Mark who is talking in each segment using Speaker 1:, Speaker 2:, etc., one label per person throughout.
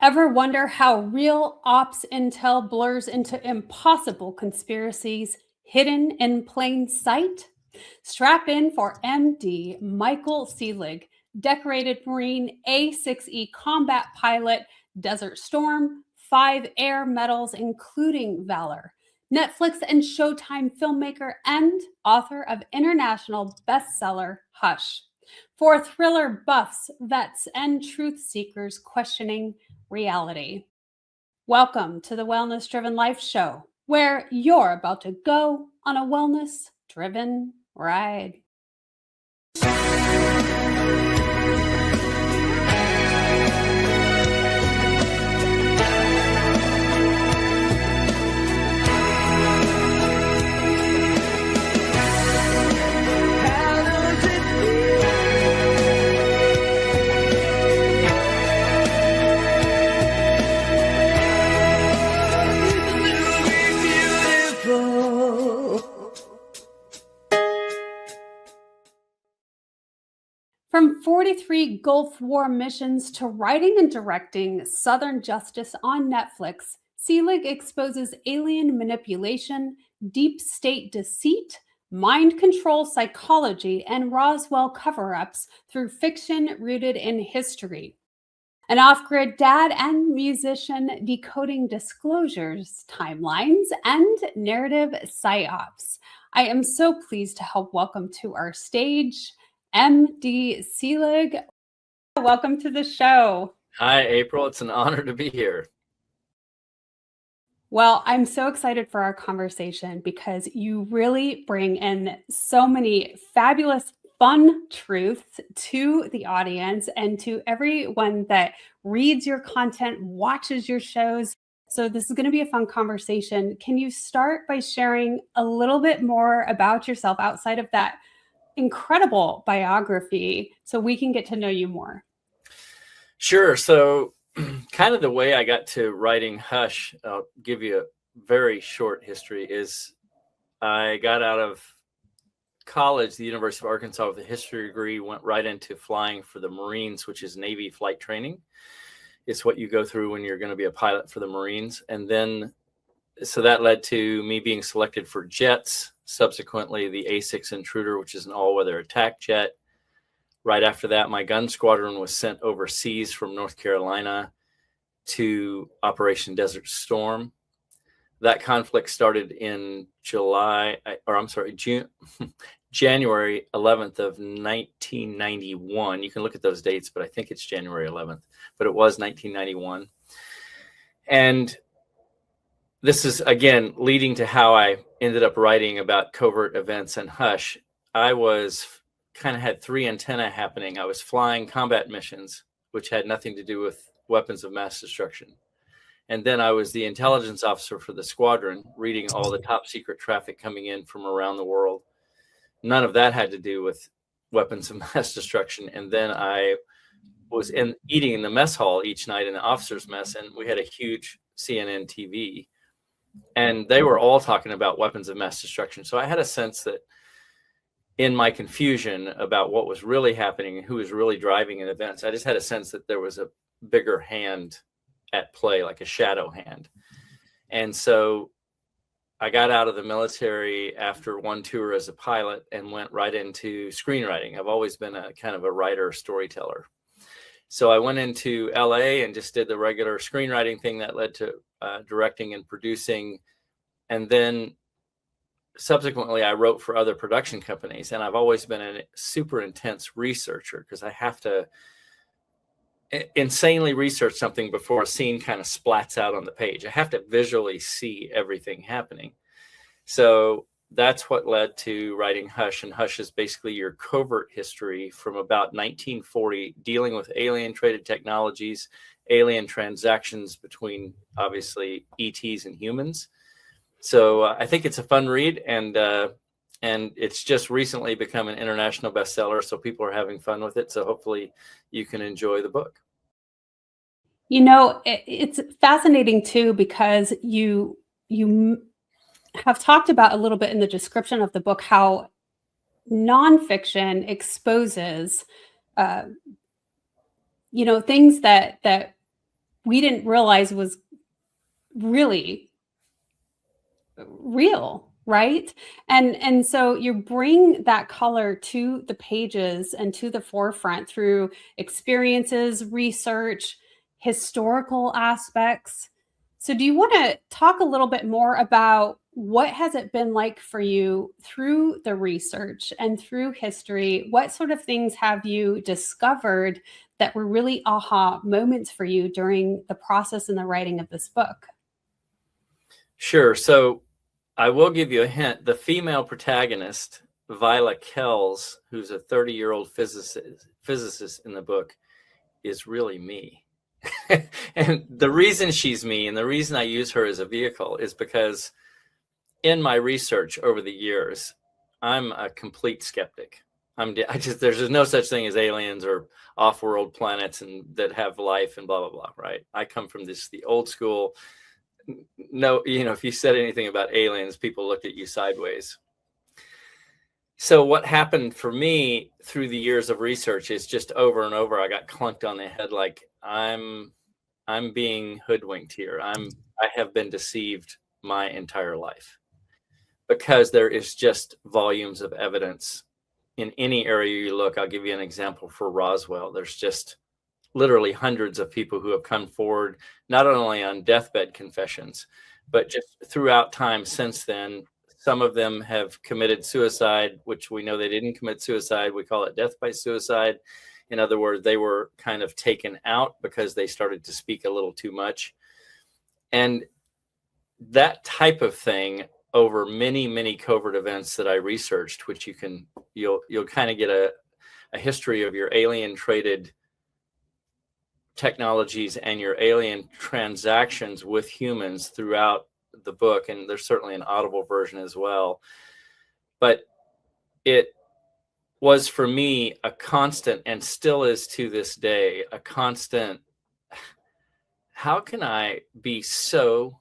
Speaker 1: Ever wonder how real ops intel blurs into impossible conspiracies hidden in plain sight? Strap in for MD Michael Selig, decorated Marine A6E combat pilot, Desert Storm, 5 air medals, including Valor, Netflix and Showtime filmmaker, and author of international bestseller Hush. For thriller buffs, vets, and truth seekers questioning reality. Welcome to the Wellness Driven Life Show, where you're about to go on a wellness driven ride. From 43 Gulf War missions to writing and directing Southern Justice on Netflix, Selig exposes alien manipulation, deep state deceit, mind control psychology, and Roswell cover-ups through fiction rooted in history. An off-grid dad and musician decoding disclosures, timelines, and narrative psyops. I am so pleased to help welcome to our stage MD Selig. Welcome to the show.
Speaker 2: Hi, April. It's an honor to be here.
Speaker 1: Well, I'm so excited for our conversation because you really bring in so many fabulous, fun truths to the audience and to everyone that reads your content, watches your shows. So this is going to be a fun conversation. Can you start by sharing a little bit more about yourself outside of that incredible biography so we can get to know you more?
Speaker 2: Sure. So kind of the way I got to writing Hush, I'll give you a very short history, is I got out of college, the University of Arkansas, with a history degree, went right into flying for the Marines, which is Navy flight training. It's what you go through when you're going to be a pilot for the Marines. And then, so that led to me being selected for jets, subsequently the A6 Intruder, which is an all-weather attack jet. Right after that, my gun squadron was sent overseas from North Carolina to Operation Desert Storm. That conflict started in January 11th of 1991. You can look at those dates, but I think it's January 11th, but it was 1991. And this is, again, leading to how I ended up writing about covert events and Hush. I had three antennae happening. I was flying combat missions, which had nothing to do with weapons of mass destruction. And then I was the intelligence officer for the Squadron, reading all the top secret traffic coming in from around the world. None of that had to do with weapons of mass destruction. And then I was eating in the mess hall each night in the officer's mess, and we had a huge CNN TV. And they were all talking about weapons of mass destruction. So I had a sense that in my confusion about what was really happening and who was really driving in events, I just had a sense that there was a bigger hand at play, like a shadow hand. And so I got out of the military after one tour as a pilot and went right into screenwriting. I've always been a kind of a writer, storyteller. So I went into LA and just did the regular screenwriting thing that led to directing and producing. And then subsequently, I wrote for other production companies. And I've always been a super intense researcher because I have to insanely research something before a scene kind of splats out on the page. I have to visually see everything happening. So that's what led to writing Hush. And Hush is basically your covert history from about 1940, dealing with alien traded technologies, alien transactions between, obviously, ETs and humans. So I think it's a fun read, and it's just recently become an international bestseller, so people are having fun with it. So hopefully you can enjoy the book.
Speaker 1: You know, it's fascinating too, because you have talked about a little bit in the description of the book how nonfiction exposes, things that we didn't realize was really real, right? And so you bring that color to the pages and to the forefront through experiences, research, historical aspects. So do you want to talk a little bit more about what has it been like for you through the research and through history? What sort of things have you discovered that were really aha moments for you during the process and the writing of this book?
Speaker 2: Sure. So I will give you a hint. The female protagonist, Viola Kells, who's a 30-year-old physicist in the book, is really me. And the reason she's me and the reason I use her as a vehicle is because in my research over the years, I'm a complete skeptic. There's no such thing as aliens or off-world planets and that have life and blah, blah, blah, right? I come from the old school. No, if you said anything about aliens, people looked at you sideways. So what happened for me through the years of research is just over and over, I got clunked on the head like I'm being hoodwinked here. I have been deceived my entire life because there is just volumes of evidence in any area you look. I'll give you an example for Roswell. There's just literally hundreds of people who have come forward, not only on deathbed confessions, but just throughout time since then. Some of them have committed suicide, which we know they didn't commit suicide. We call it death by suicide. In other words, they were kind of taken out because they started to speak a little too much. And that type of thing over many, many covert events that I researched, which you'll kind of get a history of your alien traded technologies and your alien transactions with humans throughout the book. And there's certainly an audible version as well. But it was for me a constant, and still is to this day, a constant. How can I be so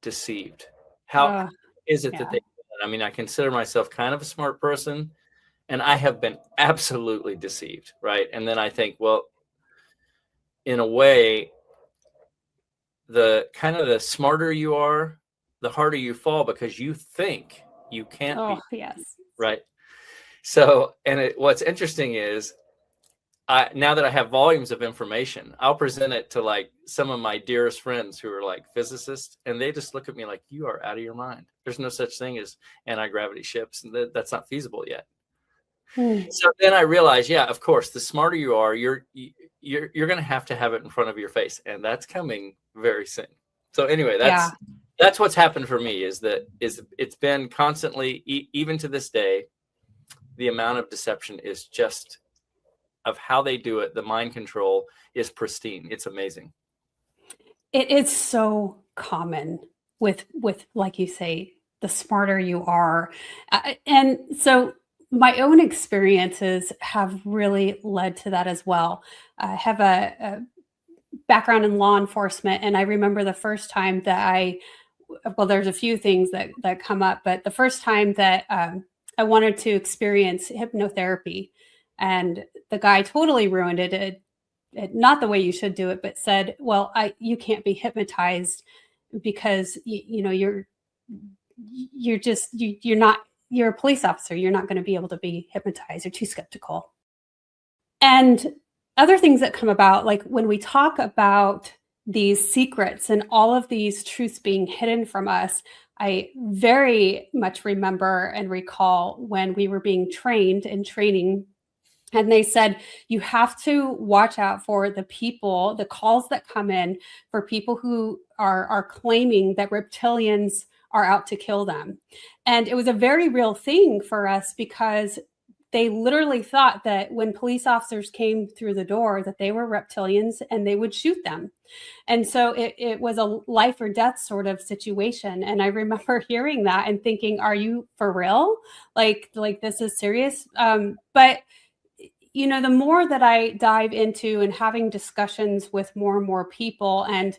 Speaker 2: deceived? How is it that they do that? I mean, I consider myself kind of a smart person, and I have been absolutely deceived, right? And then I think, well, in a way, the smarter you are, the harder you fall because you think you can't be.
Speaker 1: Yes.
Speaker 2: Right. So, and what's interesting is now that I have volumes of information, I'll present it to like some of my dearest friends who are like physicists, and they just look at me like, you are out of your mind. There's no such thing as anti-gravity ships. And that's not feasible yet. So then I realized, yeah, of course, the smarter you are, you're going to have it in front of your face, and that's coming very soon. So anyway, that's what's happened for me is it's been constantly, even to this day, the amount of deception is just of how they do it. The mind control is pristine. It's amazing.
Speaker 1: It is so common with like you say, the smarter you are, and so my own experiences have really led to that as well. I have a background in law enforcement, and I remember the first time that there's a few things that come up, but the first time that I wanted to experience hypnotherapy, and the guy totally ruined it, not the way you should do it, but said, well, you can't be hypnotized because you're a police officer. You're not going to be able to be hypnotized. You're too skeptical. And other things that come about, like when we talk about these secrets and all of these truths being hidden from us, I very much remember and recall when we were being trained in training, and they said, you have to watch out for the calls that come in for people who are claiming that reptilians are out to kill them. And it was a very real thing for us because they literally thought that when police officers came through the door that they were reptilians and they would shoot them. And so it was a life or death sort of situation. And I remember hearing that and thinking, are you for real? Like this is serious? But the more that I dive into and having discussions with more and more people, and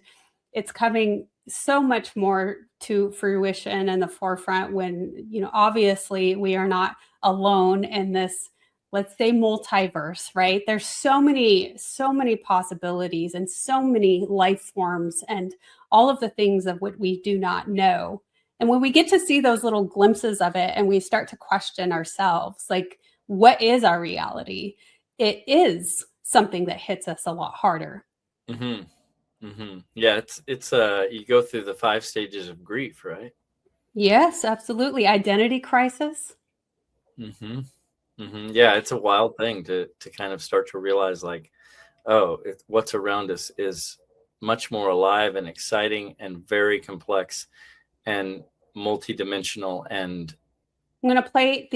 Speaker 1: it's coming so much more to fruition in the forefront when, obviously we are not alone in this let's say multiverse, right? There's so many possibilities and so many life forms and all of the things of what we do not know. And when we get to see those little glimpses of it and we start to question ourselves, like, what is our reality? It is something that hits us a lot harder.
Speaker 2: Yeah, it's you go through the 5 stages of grief, right?
Speaker 1: Yes, absolutely. Identity crisis.
Speaker 2: Yeah, it's a wild thing to kind of start to realize, like, oh, what's around us is much more alive and exciting and very complex and multidimensional. And
Speaker 1: I'm going to play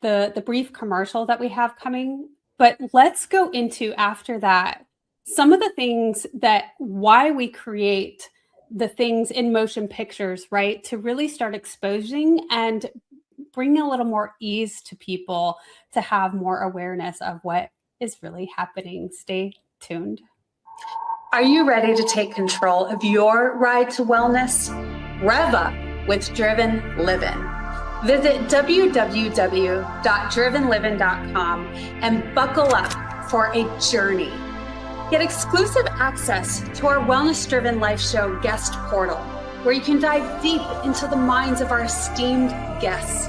Speaker 1: the brief commercial that we have coming, but let's go into after that some of the things that why we create the things in motion pictures, right? To really start exposing and bring a little more ease to people to have more awareness of what is really happening. Stay tuned. Are you ready to take control of your ride to wellness? Rev up with Driven Living. Visit www.drivenliving.com and buckle up for a journey. Get exclusive access to our Wellness Driven Life Show guest portal, where you can dive deep into the minds of our esteemed guests.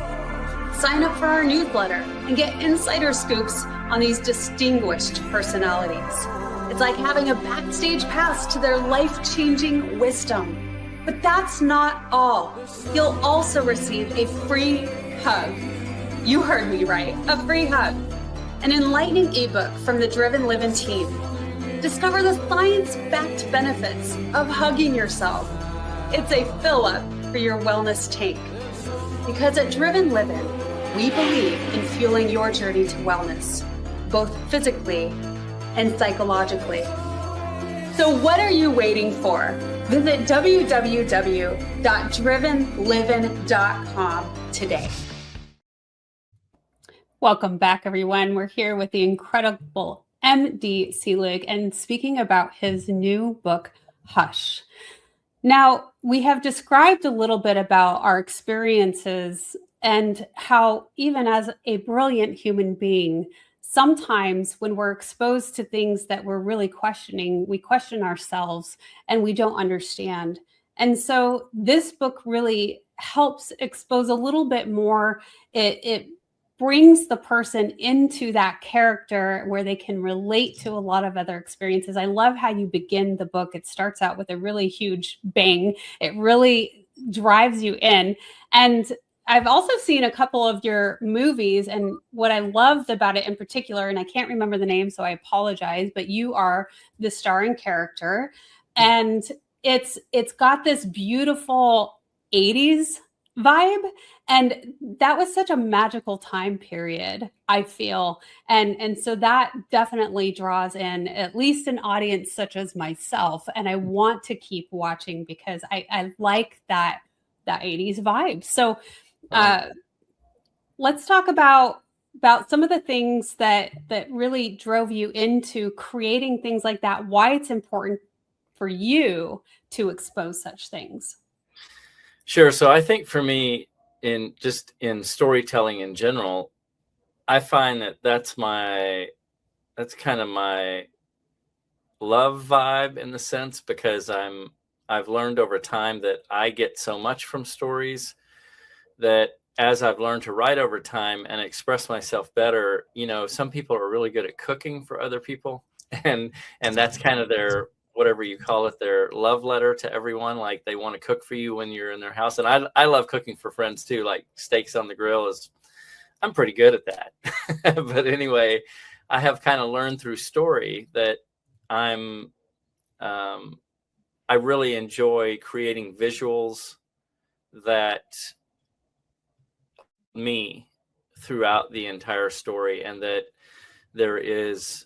Speaker 1: Sign up for our newsletter and get insider scoops on these distinguished personalities. It's like having a backstage pass to their life-changing wisdom. But that's not all. You'll also receive a free hug. You heard me right, a free hug. An enlightening ebook from the Driven Living team. Discover the science-backed benefits of hugging yourself. It's a fill-up for your wellness tank. Because at Driven Living, we believe in fueling your journey to wellness, both physically and psychologically. So what are you waiting for? Visit www.drivenliving.com today. Welcome back, everyone. We're here with the incredible MD Selig and speaking about his new book, Hush. Now, we have described a little bit about our experiences and how even as a brilliant human being, sometimes when we're exposed to things that we're really questioning, we question ourselves and we don't understand. And so this book really helps expose a little bit more. It brings the person into that character where they can relate to a lot of other experiences. I love how you begin the book. It starts out with a really huge bang. It really drives you in. And I've also seen a couple of your movies, and what I loved about it in particular, and I can't remember the name, so I apologize, but you are the starring character, and it's got this beautiful 80s vibe, and that was such a magical time period, I feel, and so that definitely draws in at least an audience such as myself, and I want to keep watching because I like that 80s vibe. So let's talk about some of the things that really drove you into creating things like that, why it's important for you to expose such things.
Speaker 2: Sure. So I think for me, in storytelling in general, I find that's kind of my love vibe in the sense, because I've learned over time that I get so much from stories that as I've learned to write over time and express myself better, some people are really good at cooking for other people, and that's kind of their, whatever you call it, their love letter to everyone. Like, they want to cook for you when you're in their house. And I love cooking for friends too. Like, steaks on the grill I'm pretty good at that. But anyway, I have kind of learned through story that I really enjoy creating visuals that me throughout the entire story, and that there is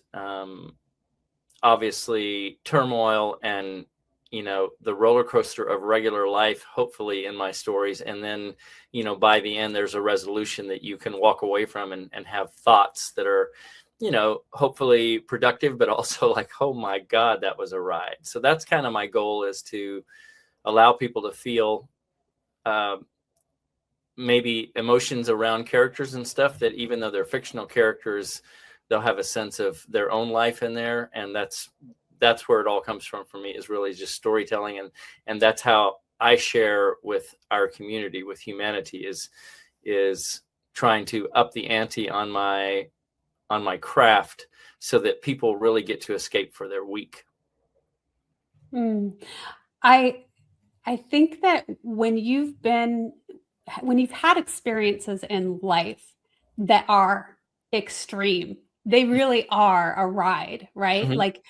Speaker 2: obviously turmoil and the roller coaster of regular life, hopefully, in my stories, and then by the end there's a resolution that you can walk away from and have thoughts that are hopefully productive, but also like, oh my God, that was a ride. So that's kind of my goal, is to allow people to feel maybe emotions around characters and stuff that even though they're fictional characters, they'll have a sense of their own life in there. And that's where it all comes from for me, is really just storytelling. And that's how I share with our community, with humanity, is trying to up the ante on my craft so that people really get to escape for their week.
Speaker 1: I think that when you've had experiences in life that are extreme, they really are a ride, right?
Speaker 2: Mm-hmm.
Speaker 1: Like,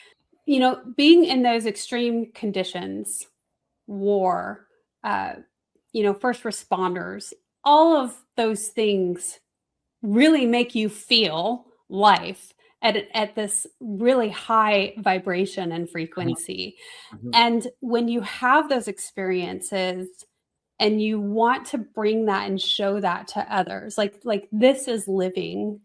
Speaker 1: being in those extreme conditions, war, first responders, all of those things really make you feel life at this really high vibration and frequency.
Speaker 2: Mm-hmm.
Speaker 1: And when you have those experiences and you want to bring that and show that to others, like this is living.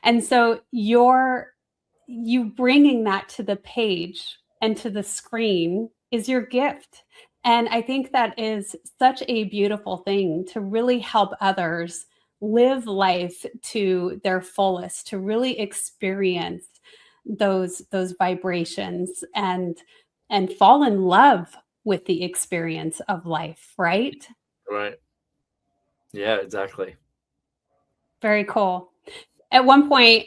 Speaker 1: And so you bringing that to the page and to the screen is your gift. And I think that is such a beautiful thing, to really help others live life to their fullest, to really experience those vibrations and fall in love with the experience of life, right?
Speaker 2: Right. Yeah, exactly.
Speaker 1: Very cool. At one point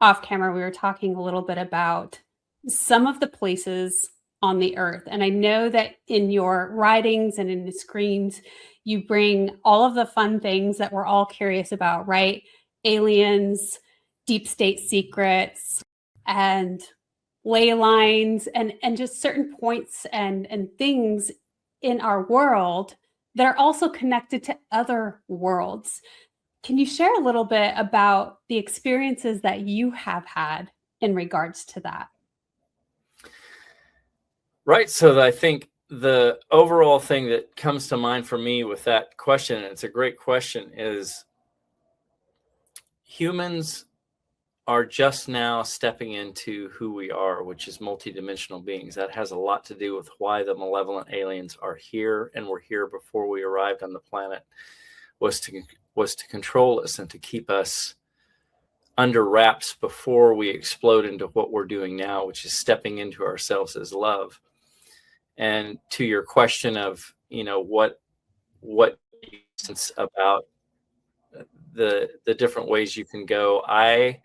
Speaker 1: off camera, we were talking a little bit about some of the places on the earth. And I know that in your writings and in the screens, you bring all of the fun things that we're all curious about, right? Aliens, deep state secrets, and ley lines, and just certain points and things in our world that are also connected to other worlds. Can you share a little bit about the experiences that you have had in regards to that?
Speaker 2: Right. So I think the overall thing that comes to mind for me with that question, and it's a great question, is humans are just now stepping into who we are, which is multidimensional beings. That has a lot to do with why the malevolent aliens are here and were here before we arrived on the planet, was to control us and to keep us under wraps before we explode into what we're doing now, which is stepping into ourselves as love. And to your question of, what sense about the different ways you can go, I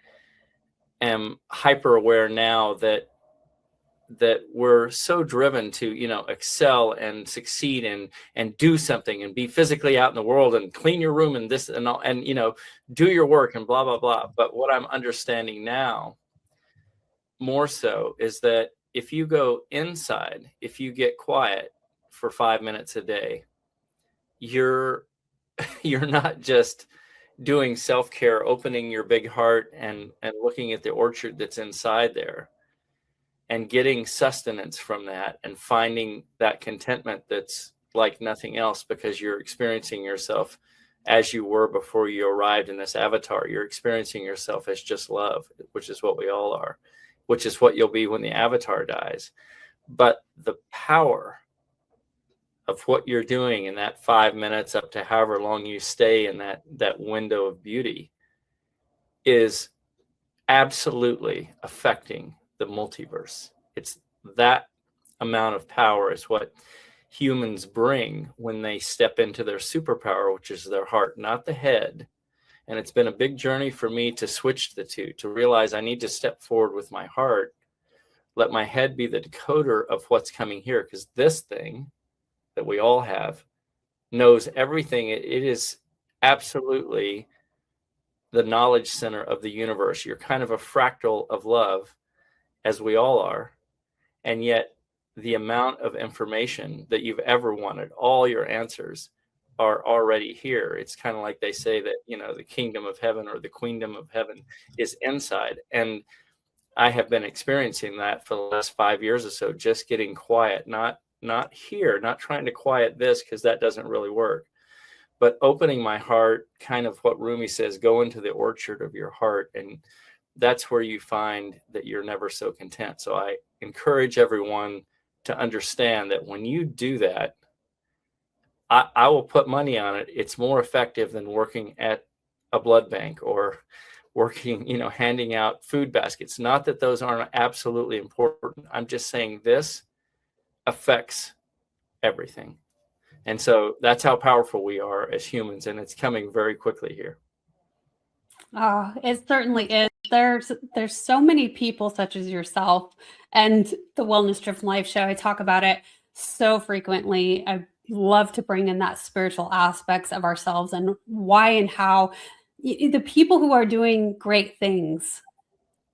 Speaker 2: am hyper aware now that we're so driven to, excel and succeed and do something and be physically out in the world and clean your room and this and all, and, do your work and blah, blah, blah. But what I'm understanding now more so is that if you go inside, if you get quiet for 5 minutes a day, you're not just doing self-care, opening your big heart and looking at the orchard that's inside there and getting sustenance from that and finding that contentment that's like nothing else, because you're experiencing yourself as you were before you arrived in this avatar. You're experiencing yourself as just love, which is what we all are, which is what you'll be when the avatar dies. But the power of what you're doing in that 5 minutes up to however long you stay in that window of beauty is absolutely affecting the multiverse. It's that amount of power is what humans bring when they step into their superpower, which is their heart, not the head. And it's been a big journey for me to switch the two, to realize I need to step forward with my heart, let my head be the decoder of what's coming here, because this thing that we all have knows everything. It is absolutely the knowledge center of the universe. You're kind of a fractal of love, as we all are. And yet the amount of information that you've ever wanted, all your answers are already here. It's kind of like they say that, the kingdom of heaven or the queendom of heaven is inside. And I have been experiencing that for the last 5 years or so, just getting quiet, not here, not trying to quiet this, because that doesn't really work, but opening my heart, kind of what Rumi says, go into the orchard of your heart. And that's where you find that you're never so content. So I encourage everyone to understand that when you do that, I will put money on it. It's more effective than working at a blood bank or working, handing out food baskets. Not that those aren't absolutely important. I'm just saying this affects everything. And so that's how powerful we are as humans. And it's coming very quickly here.
Speaker 1: Oh, it certainly is. There's so many people such as yourself and the Wellness Driven Life Show. I talk about it so frequently. I love to bring in that spiritual aspects of ourselves and why and how the people who are doing great things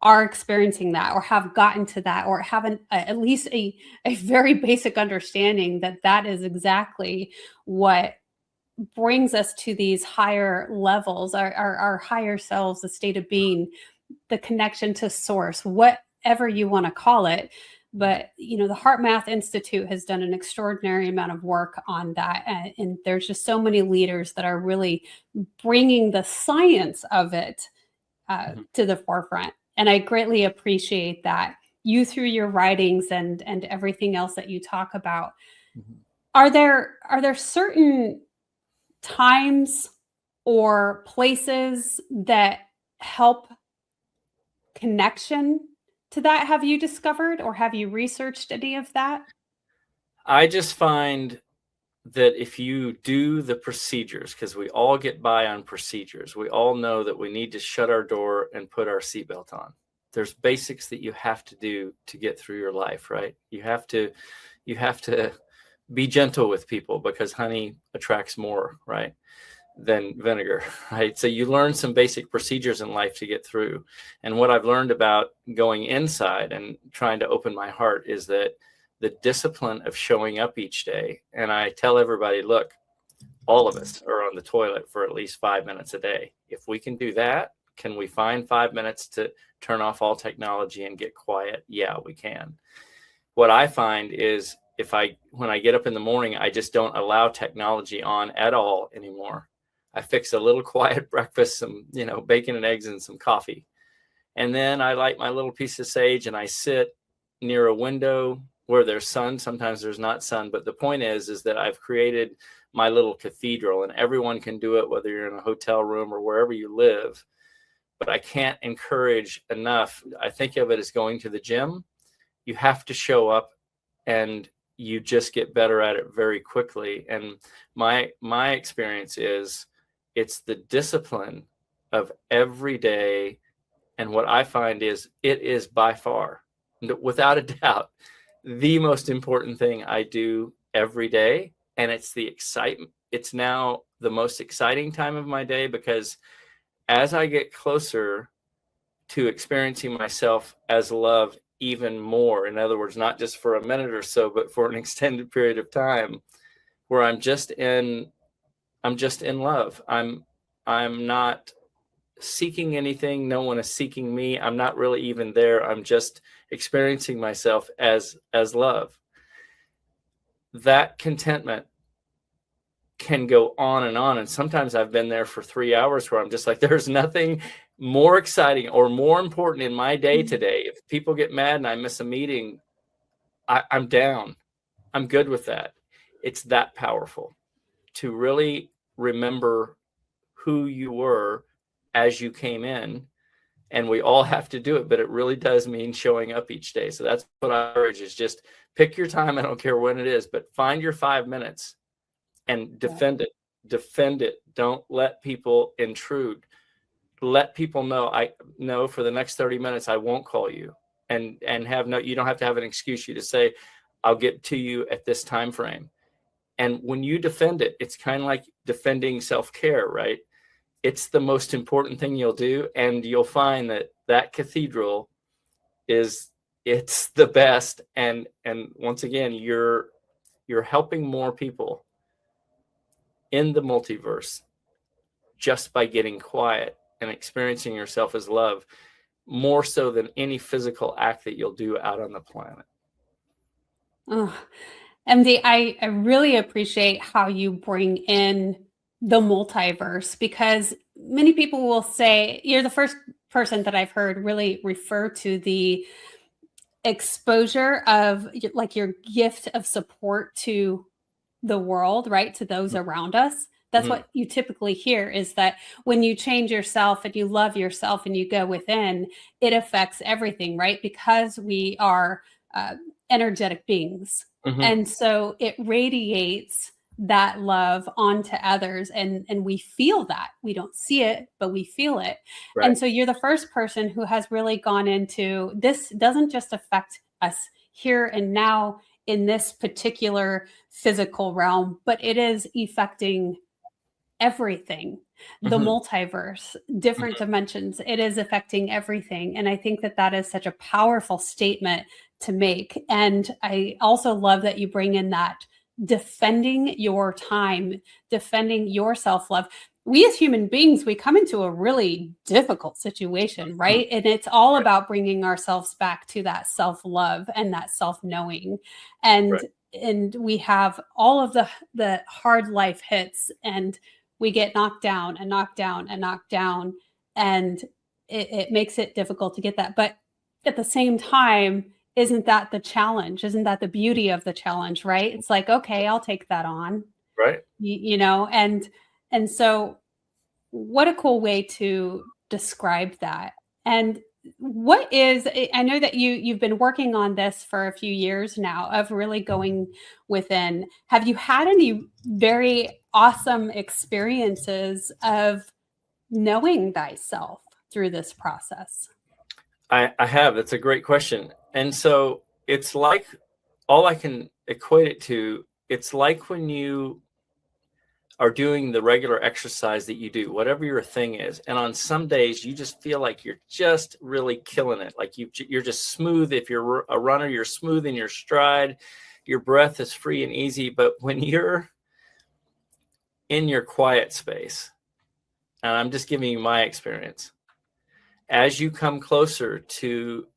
Speaker 1: are experiencing that or have gotten to that or have at least a very basic understanding that is exactly what brings us to these higher levels, our higher selves, the state of being, the connection to source, whatever you want to call it. But, the Heart Math Institute has done an extraordinary amount of work on that. And there's just so many leaders that are really bringing the science of it to the forefront. And I greatly appreciate that. You through your writings and everything else that you talk about. Mm-hmm. Are there certain times or places that help connection to that? Have you discovered or have you researched any of that?
Speaker 2: I just find that if you do the procedures, because we all get by on procedures, we all know that we need to shut our door and put our seatbelt on. There's basics that you have to do to get through your life, right? You have to be gentle with people because honey attracts more, right, than vinegar, right? So you learn some basic procedures in life to get through. And what I've learned about going inside and trying to open my heart is that the discipline of showing up each day. And I tell everybody, look, all of us are on the toilet for at least 5 minutes a day. If we can do that, can we find 5 minutes to turn off all technology and get quiet? Yeah, we can. What I find is when I get up in the morning, I just don't allow technology on at all anymore. I fix a little quiet breakfast, some, bacon and eggs and some coffee. And then I light my little piece of sage and I sit near a window where there's sun. Sometimes there's not sun, but the point is that I've created my little cathedral and everyone can do it, whether you're in a hotel room or wherever you live. But I can't encourage enough. I think of it as going to the gym. You have to show up and you just get better at it very quickly. And my experience is it's the discipline of every day. And what I find is it is by far, without a doubt, the most important thing I do every day. And it's the excitement. It's now the most exciting time of my day because as I get closer to experiencing myself as love even more, in other words, not just for a minute or so, but for an extended period of time where I'm just in love. I'm not seeking anything. No one is seeking me. I'm not really even there. I'm just experiencing myself as love. That contentment can go on. And sometimes I've been there for 3 hours where I'm just like, there's nothing more exciting or more important in my day today. If people get mad and I miss a meeting, I'm down. I'm good with that. It's that powerful to really remember who you were as you came in. And we all have to do it, but it really does mean showing up each day. So that's what I urge is just pick your time. I don't care when it is, but find your 5 minutes and defend it. Defend it. Don't let people intrude. Let people know, I know for the next 30 minutes, I won't call you and you don't have to have an excuse. You just say, I'll get to you at this time frame. And when you defend it, it's kind of like defending self-care, right? It's the most important thing you'll do. And you'll find that cathedral it's the best. And once again, you're helping more people in the multiverse just by getting quiet and experiencing yourself as love, more so than any physical act that you'll do out on the planet.
Speaker 1: Oh, MD, I really appreciate how you bring in the multiverse because many people will say, you're the first person that I've heard really refer to the exposure of like your gift of support to the world, right, to those around us. That's what you typically hear, is that when you change yourself and you love yourself and you go within, it affects everything, right? Because we are energetic beings. And so it radiates that love onto others, and we feel that. We don't see it, but we feel it.
Speaker 2: Right.
Speaker 1: And so you're the first person who has really gone into this. Doesn't just affect us here and now in this particular physical realm, but it is affecting everything, the multiverse, different dimensions. It is affecting everything. And I think that that is such a powerful statement to make. And I also love that you bring in that defending your time, defending your self-love. We as human beings, we come into a really difficult situation, right? And it's all about bringing ourselves back to that self-love and that self-knowing. And we have all of the hard life hits, and we get knocked down and knocked down and knocked down, and it makes it difficult to get that. But at the same time, isn't that the challenge? Isn't that the beauty of the challenge, right? It's like, okay, I'll take that on.
Speaker 2: Right.
Speaker 1: You know, and so what a cool way to describe that. And what is, I know that you've been working on this for a few years now, of really going within. Have you had any very awesome experiences of knowing thyself through this process?
Speaker 2: I have. That's a great question. And so it's like, all I can equate it to, it's like when you are doing the regular exercise that you do, whatever your thing is. And on some days you just feel like you're just really killing it. Like you're just smooth. If you're a runner, you're smooth in your stride. Your breath is free and easy. But when you're in your quiet space, and I'm just giving you my experience, as you come closer to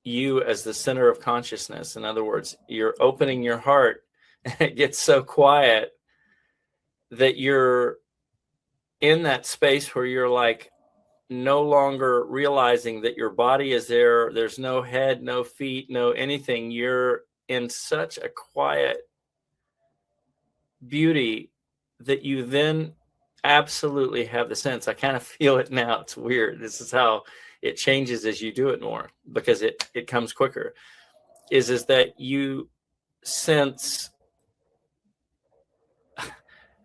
Speaker 2: you as the center of consciousness, in other words, you're opening your heart, and it gets so quiet that you're in that space where you're like no longer realizing that your body is there. There's no head, no feet, no anything. You're in such a quiet beauty that you then absolutely have the sense. I kind of feel it now. It's weird. This is how it changes as you do it more, because it comes quicker, is that you sense,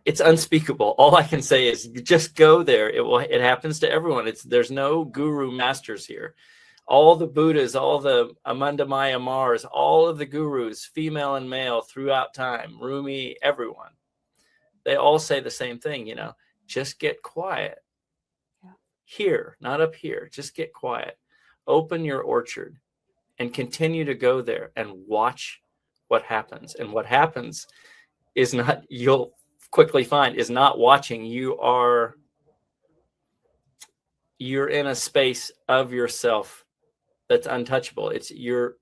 Speaker 2: it's unspeakable. All I can say is just go there. It happens to everyone. There's no guru masters here. All the Buddhas, all the Amandamaya Mars, all of the gurus, female and male throughout time, Rumi, everyone, they all say the same thing, you know, just get quiet. Yeah. Here, not up here. Just get quiet. Open your orchard and continue to go there and watch what happens. And what happens is not, you'll quickly find, is not watching. You're in a space of yourself that's untouchable. It's your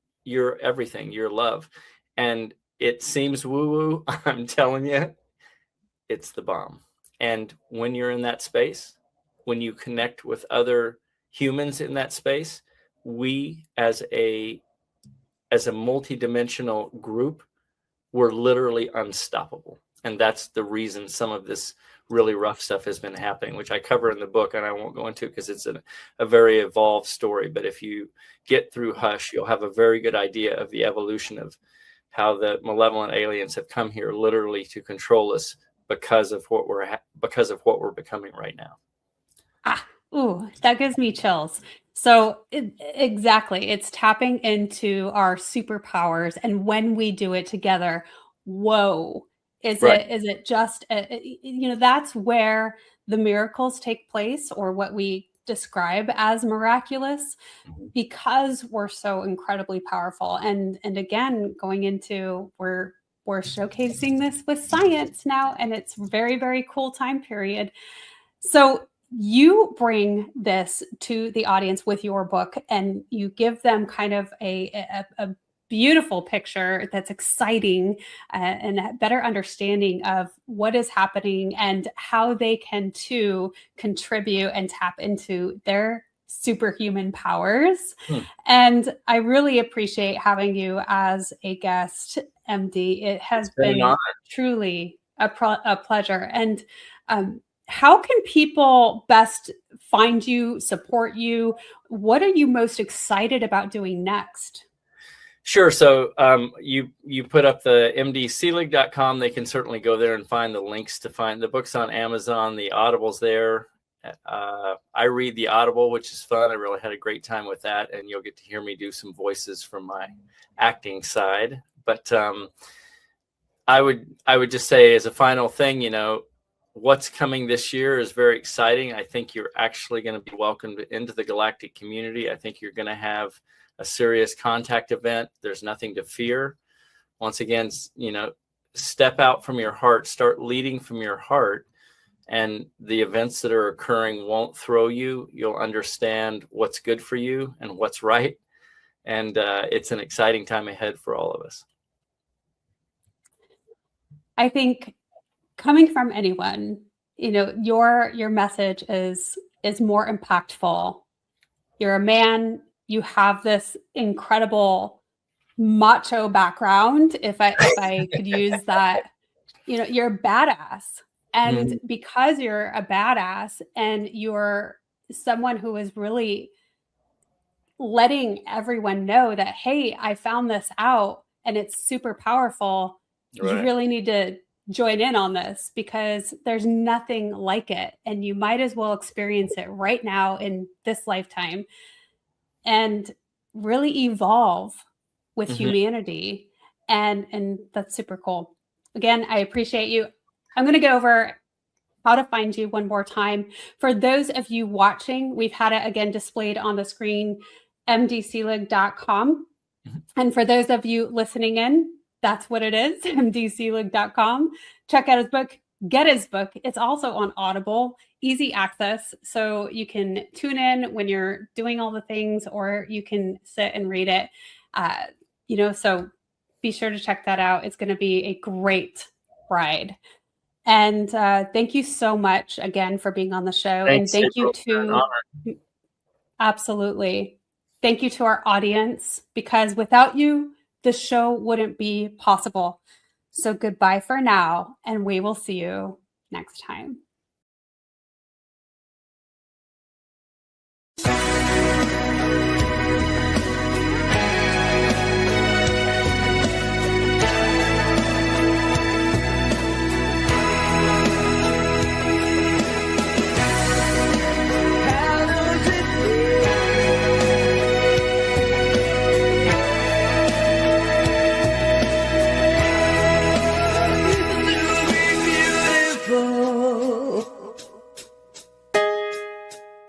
Speaker 2: everything, your love. And it seems woo-woo. I'm telling you, it's the bomb. And when you're in that space, when you connect with other humans in that space, we as a multi-dimensional group, we're literally unstoppable. And that's the reason some of this really rough stuff has been happening, which I cover in the book, and I won't go into it because it's a very evolved story. But if you get through Hush, you'll have a very good idea of the evolution of how the malevolent aliens have come here literally to control us because of what we're becoming right now.
Speaker 1: Ooh, that gives me chills. So exactly, it's tapping into our superpowers, and when we do it together, whoa. Is it just, that's where the miracles take place, or what we describe as miraculous, because we're so incredibly powerful. And again, going into, we're showcasing this with science now, and it's very, very cool time period. So you bring this to the audience with your book, and you give them kind of a beautiful picture that's exciting, and a better understanding of what is happening and how they can too contribute and tap into their superhuman powers. And I really appreciate having you as a guest. MD. It has
Speaker 2: It's been an
Speaker 1: been
Speaker 2: honor.
Speaker 1: truly a pleasure. And how can people best find you, support you? What are you most excited about doing next?
Speaker 2: Sure. So you put up the mdselig.com. They can certainly go there and find the links to find the books on Amazon. The Audible's there. I read the Audible, which is fun. I really had a great time with that, and you'll get to hear me do some voices from my acting side. But I would just say, as a final thing, you know, what's coming this year is very exciting. I think you're actually going to be welcomed into the galactic community. I think you're going to have a serious contact event. There's nothing to fear. Once again, you know, step out from your heart, start leading from your heart, and the events that are occurring won't throw you. You'll understand what's good for you and what's right. And it's an exciting time ahead for all of us.
Speaker 1: I think coming from anyone, you know, your message is more impactful. You're a man. You have this incredible macho background, if I could use that. You know, you're a badass. And because you're a badass and you're someone who is really letting everyone know that, hey, I found this out and it's super powerful,
Speaker 2: Right.
Speaker 1: You really need to join in on this because there's nothing like it. And you might as well experience it right now in this lifetime and really evolve with humanity. And that's super cool. Again, I appreciate you. I'm going to go over how to find you one more time. For those of you watching, we've had it again displayed on the screen, mdselig.com. And for those of you listening in, that's what it is, mdselig.com. Check out his book, get his book. It's also on Audible, easy access. So you can tune in when you're doing all the things, or you can sit and read it. You know, so be sure to check that out. It's going to be a great ride. And thank you so much again for being on the show.
Speaker 2: Thanks,
Speaker 1: and thank
Speaker 2: April.
Speaker 1: you to, absolutely. Thank you to our audience, because without you, the show wouldn't be possible. So goodbye for now, and we will see you next time.